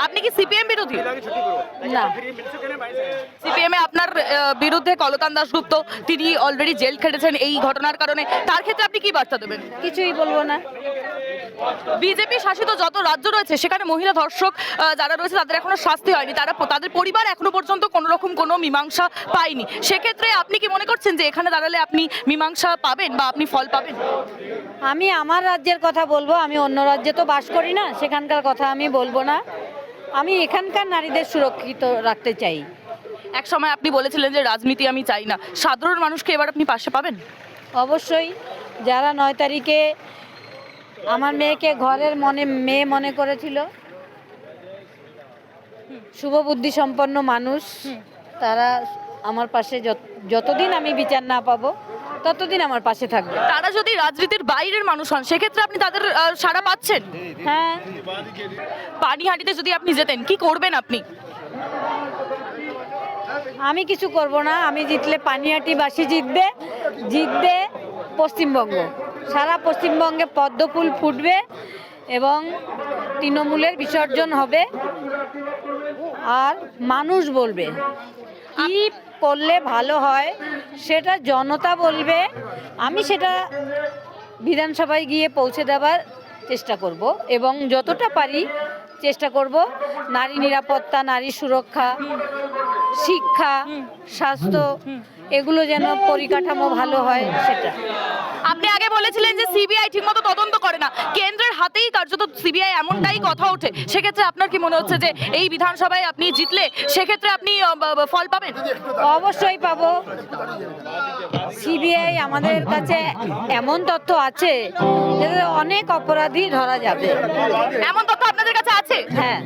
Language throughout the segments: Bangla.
আপনি কি সিপিএম বিরোধী? না, সিপিএম এ আপনার বিরুদ্ধে কলতান দাশগুপ্ত, তিনি অলরেডি জেল খেটেছেন এই ঘটনার কারণে, তার ক্ষেত্রে আপনি কি বার্তা দেবেন? কিছুই বলবো না। বিজেপি শাসিত যত রাজ্য রয়েছে সেখানে মহিলা ধর্ষক যারা রয়েছে তাদের এখনো শাস্তি হয়নি, তাদের পরিবার এখনো পর্যন্ত কোনো রকম কোনো মীমাংসা পায়নি। সেক্ষেত্রে আপনি কি মনে করছেন যে এখানে দাঁড়ালে আপনি মীমাংসা পাবেন বা আপনি ফল পাবেন? আমি আমার রাজ্যের কথা বলবো, আমি অন্য রাজ্যে তো বাস করি না, সেখানকার কথা আমি বলবো না। আমি এখানকার নারীদের সুরক্ষিত রাখতে চাই। এক সময় আপনি বলেছিলেন যে রাজনীতি আমি চাই না, সাধারণ মানুষকে এবার আপনি পাশে পাবেন? অবশ্যই। যারা 9 তারিখে আমার মেয়েকে ঘরের মেয়ে মনে করেছিল, শুভবুদ্ধি সম্পন্ন মানুষ, তারা আমার পাশে যতদিন আমি বিচার না পাবো ততদিন আমার পাশে থাকবে। তারা যদি রাজনীতির বাইরের মানুষ হন সেক্ষেত্রে আপনি তাদের সাড়া পাচ্ছেন? হ্যাঁ, পানিহাটিতে যদি আপনি যেতেন কি করবেন আপনি? আমি কিছু করব না। আমি জিতলে পানিহাটিবাসী জিতবে, জিতবে পশ্চিমবঙ্গ। সারা পশ্চিমবঙ্গে পদ্মফুল ফুটবে এবং তৃণমূলের বিসর্জন হবে। আর মানুষ বলবে কি করলে ভালো হয়, সেটা জনতা বলবে। আমি সেটা বিধানসভায় গিয়ে পৌঁছে দেওয়ার চেষ্টা করব এবং যতটা পারি চেষ্টা করব। নারী নিরাপত্তা, নারী সুরক্ষা, শিক্ষা, স্বাস্থ্য, এগুলো যেন পরিকাঠামো ভালো হয় সেটা। আপনি আগে বলেছিলেন যে সিবিআই ঠিকমতো তদন্ত করে না, কেন্দ্রের হাতেই কার্যত সিবিআই, এমনটাই কথা ওঠে। সেক্ষেত্রে আপনার কি মনে হচ্ছে যে এই বিধানসভায় আপনি জিতলে সেক্ষেত্রে আপনি ফল পাবেন? অবশ্যই পাবো। সিবিআই আমাদের কাছে এমন তথ্য আছে যে অনেক অপরাধী ধরা যাবে। এমন তথ্য আপনাদের কাছে আছে? হ্যাঁ।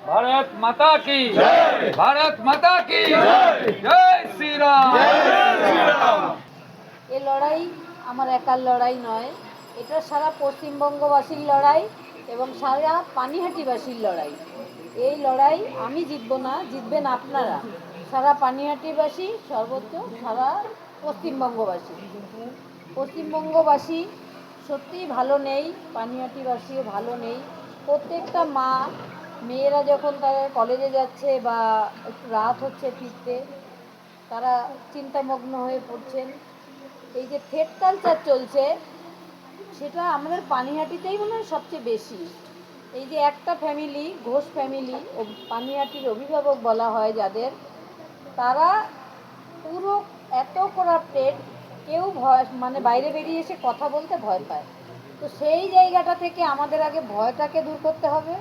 भारत माता की जय, भारत माता की जय, जय श्री राम। এই লড়াই আমার একার লড়াই নয়, এটা সারা পশ্চিমবঙ্গবাসীর লড়াই এবং সারা পানিহাটিবাসীর লড়াই। এই লড়াই আমি জিতবো না, জিতবেন আপনারা, সারা পানিহাটিবাসী, সর্বোচ্চ সারা পশ্চিমবঙ্গবাসী। পশ্চিমবঙ্গবাসী সত্যিই ভালো নেই, পানিহাটিবাসীও ভালো নেই। প্রত্যেকটা মা, মেয়েরা যখন তারা কলেজে যাচ্ছে বা একটু রাত হচ্ছে ফিরতে, তারা চিন্তামগ্ন হয়ে পড়ছেন। এই যে থ্রেড কালচার চলছে, সেটা আমাদের পানিহাটিতেই মনে হয় সবচেয়ে বেশি। এই যে একটা ফ্যামিলি, ঘোষ ফ্যামিলি, পানিহাটির অভিভাবক বলা হয় যাদের, তারা পুরো এত করাপ্টেড, কেউ ভয় মানে বাইরে বেরিয়ে এসে কথা বলতে ভয় পায়। তো সেই জায়গাটা থেকে আমাদের আগে ভয়টাকে দূর করতে হবে।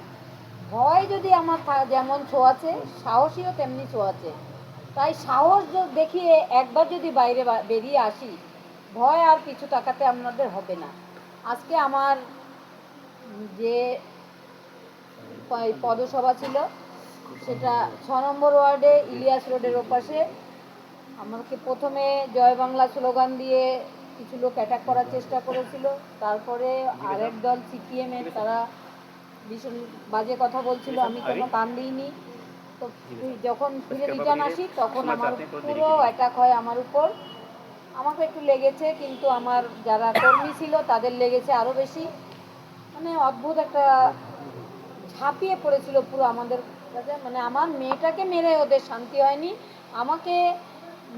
ভয় যদি আমার যেমন ছোঁয়াচে, সাহসীও তেমনি ছোঁয়াচে। তাই সাহস দেখিয়ে একবার যদি বাইরে বেরিয়ে আসি, ভয় আর পিছু তাকাতে আমাদের হবে না। আজকে আমার যে পদসভা ছিল সেটা 6 নম্বর ওয়ার্ডে ইলিয়াস রোডের ওপাশে। আমাকে প্রথমে জয় বাংলা স্লোগান দিয়ে কিছু লোক অ্যাটাক করার চেষ্টা করেছিল। তারপরে আরেক দল সিপিএমের, তারা ভীষণ বাজে কথা বলছিল, আমি কোনো কান দিইনি। তো যখন ফিরে রিটার্ন আসি তখন আমার পুরো অ্যাটাক হয় আমার উপর। আমাকে একটু লেগেছে, কিন্তু আমার যারা কর্মী ছিল তাদের লেগেছে আরও বেশি। মানে অদ্ভুত একটা ঝাঁপিয়ে পড়েছিল পুরো আমাদের কাছে। মানে আমার মেয়েটাকে মেরে ওদের শান্তি হয়নি। আমাকে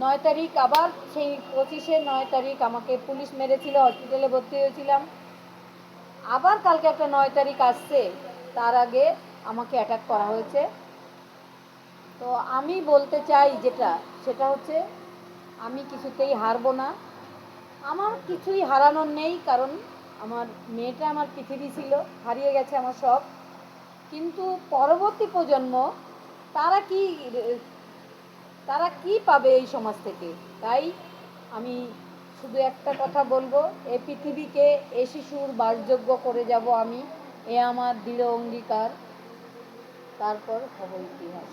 9 তারিখ আবার সেই 25-এ 9 তারিখ আমাকে পুলিশ মেরেছিল, হসপিটালে ভর্তি হয়েছিলাম। আবার কালকে একটা 9 তারিখ আসছে, তার আগে আমাকে অ্যাটাক করা হয়েছে। তো আমি বলতে চাই যেটা, সেটা হচ্ছে আমি কিছুতেই হারবো না। আমার কিছুই হারানোর নেই, কারণ আমার মেয়েটা আমার পৃথিবী ছিল, হারিয়ে গেছে আমার সব। কিন্তু পরবর্তী প্রজন্ম তারা কি পাবে এই সমাজ থেকে? তাই আমি শুধু একটা কথা বলবো, এই পৃথিবীকে এ শিশুর বাসযোগ্য করে যাব আমি, এ আমার দৃঢ় অঙ্গীকার। তারপর হবে ইতিহাস।